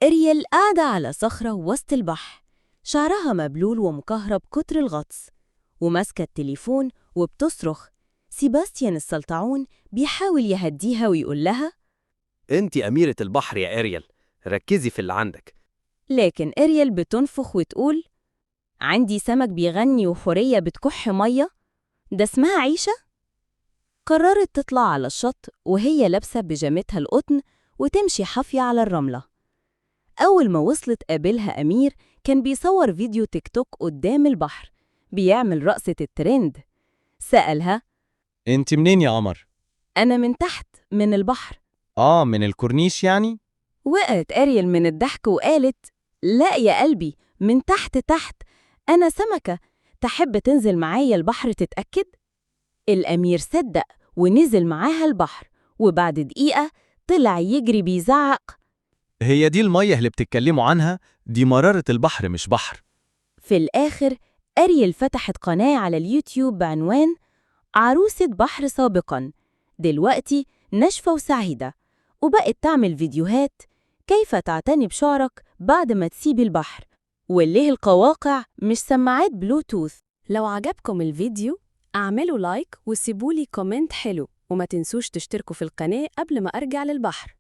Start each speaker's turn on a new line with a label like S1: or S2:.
S1: إريل قاعدة على صخرة وسط البحر، شعرها مبلول ومكهرب كتر الغطس، وماسكة التليفون وبتصرخ. سيباستيان السلطعون بيحاول يهديها ويقول لها،
S2: انت أميرة البحر يا إريال، ركزي في اللي عندك.
S1: لكن إريل بتنفخ وتقول، عندي سمك بيغني وحورية بتكح مية، ده اسمها عيشة؟ قررت تطلع على الشط وهي لابسة بيجامتها القطن وتمشي حافية على الرملة. أول ما وصلت قابلها أمير كان بيصور فيديو تيك توك قدام البحر، بيعمل رقصة الترند. سألها،
S3: انت منين يا قمر؟
S1: أنا من تحت من البحر.
S3: من الكورنيش يعني؟
S1: وقعت أريل من الضحك وقالت، لا يا قلبي، من تحت تحت، أنا سمكة، تحب تنزل معايا البحر تتأكد؟ الأمير صدق ونزل معاها البحر، وبعد دقيقة طلع يجري بيزعق.
S3: هي دي المية اللي بتتكلموا عنها؟ دي مرارة البحر مش بحر.
S1: في الآخر أريل فتحت قناة على اليوتيوب بعنوان عروسة بحر سابقاً، دلوقتي ناشفة وسعيدة، وبقت تعمل فيديوهات كيف تعتني بشعرك بعد ما تسيب البحر، وليه القواقع مش سماعات بلوتوث. لو عجبكم الفيديو اعملوا لايك وسيبولي كومنت حلو، وما تنسوش تشتركوا في القناة قبل ما أرجع للبحر.